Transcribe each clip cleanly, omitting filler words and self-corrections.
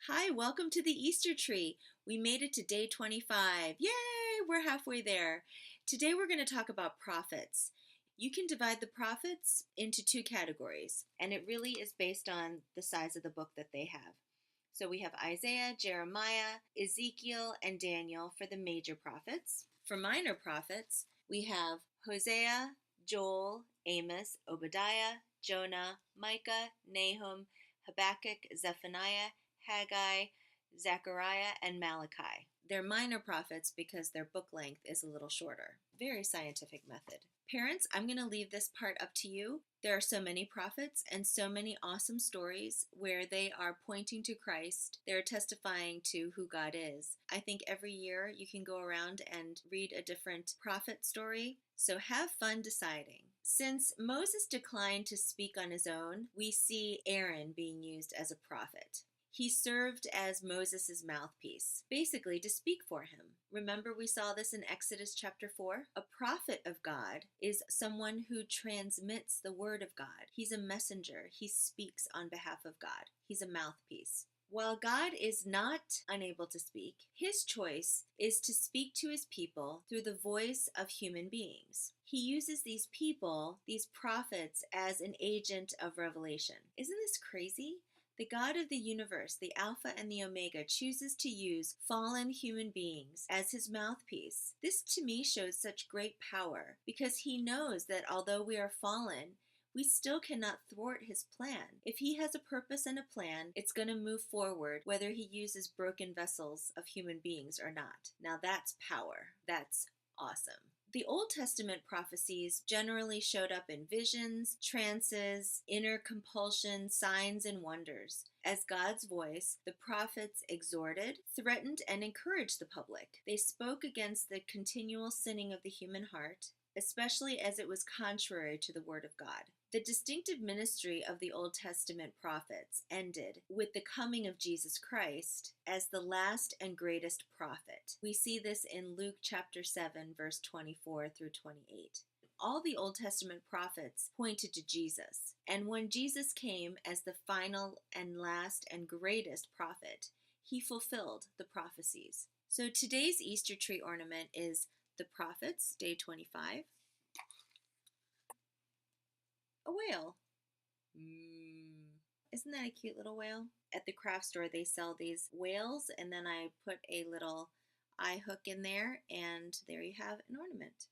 Hi, welcome to the Easter tree. We made it to day 25. Yay, we're halfway there. Today we're going to talk about prophets. You can divide the prophets into two categories, and it really is based on the size of the book that they have. So we have Isaiah, Jeremiah, Ezekiel, and Daniel for the major prophets. For minor prophets, we have Hosea, Joel, Amos, Obadiah, Jonah, Micah, Nahum, Habakkuk, Zephaniah, Haggai, Zechariah, and Malachi. They're minor prophets because their book length is a little shorter. Very scientific method. Parents, I'm going to leave this part up to you. There are so many prophets and so many awesome stories where they are pointing to Christ. They're testifying to who God is. I think every year you can go around and read a different prophet story. So have fun deciding. Since Moses declined to speak on his own, we see Aaron being used as a prophet. He served as Moses' mouthpiece, basically to speak for him. Remember, we saw this in Exodus chapter 4? A prophet of God is someone who transmits the word of God. He's a messenger. He speaks on behalf of God. He's a mouthpiece. While God is not unable to speak, his choice is to speak to his people through the voice of human beings. He uses these people, these prophets, as an agent of revelation. Isn't this crazy? The God of the universe, the Alpha and the Omega, chooses to use fallen human beings as his mouthpiece. This to me shows such great power because he knows that although we are fallen, we still cannot thwart his plan. If he has a purpose and a plan, it's going to move forward whether he uses broken vessels of human beings or not. Now that's power. That's awesome. The Old Testament prophecies generally showed up in visions, trances, inner compulsion, signs, and wonders. As God's voice, the prophets exhorted, threatened, and encouraged the public. They spoke against the continual sinning of the human heart, especially as it was contrary to the Word of God. The distinctive ministry of the Old Testament prophets ended with the coming of Jesus Christ as the last and greatest prophet. We see this in Luke chapter 7, verse 24 through 28. All the Old Testament prophets pointed to Jesus, and when Jesus came as the final and last and greatest prophet, he fulfilled the prophecies. So today's Easter tree ornament is the prophets, day 25. A whale. Isn't that a cute little whale? At the craft store, they sell these whales, and then I put a little eye hook in there, and there you have an ornament.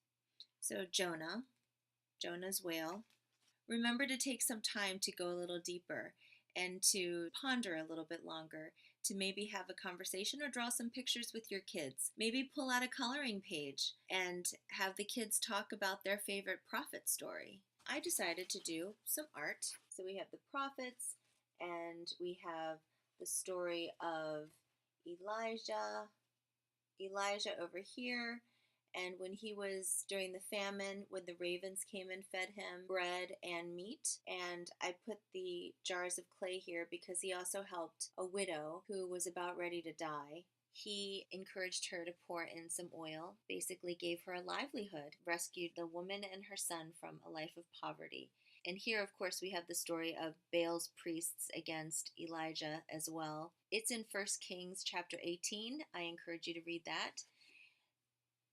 So Jonah, Jonah's whale. Remember to take some time to go a little deeper and to ponder a little bit longer, to maybe have a conversation or draw some pictures with your kids. Maybe pull out a coloring page and have the kids talk about their favorite prophet story. I decided to do some art. So we have the prophets and we have the story of Elijah over here. And when he was during the famine, when the ravens came and fed him bread and meat. And I put the jars of clay here because he also helped a widow who was about ready to die. He encouraged her to pour in some oil, basically gave her a livelihood, rescued the woman and her son from a life of poverty. And here, of course, we have the story of Baal's priests against Elijah as well. It's in 1 Kings chapter 18. I encourage you to read that.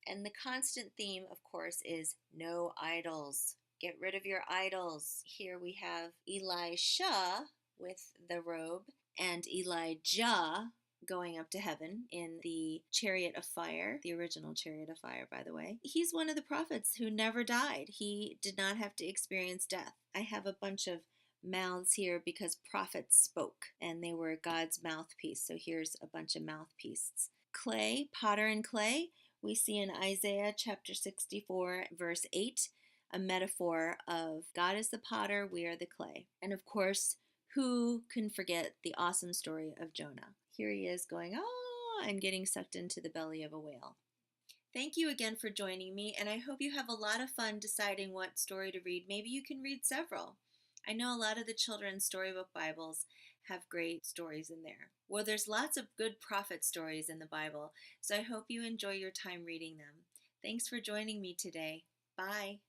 And the constant theme, of course, is no idols. Get rid of your idols. Here we have Elisha with the robe and Elijah going up to heaven in the chariot of fire, the original chariot of fire, by the way. He's one of the prophets who never died. He did not have to experience death. I have a bunch of mouths here because prophets spoke and they were God's mouthpiece. So here's a bunch of mouthpieces. Clay, potter and clay. We see in Isaiah chapter 64, verse 8, a metaphor of God is the potter, we are the clay. And of course, who can forget the awesome story of Jonah? Here he is going, and getting sucked into the belly of a whale. Thank you again for joining me, and I hope you have a lot of fun deciding what story to read. Maybe you can read several. I know a lot of the children's storybook Bibles have great stories in there. Well, there's lots of good prophet stories in the Bible, so I hope you enjoy your time reading them. Thanks for joining me today. Bye.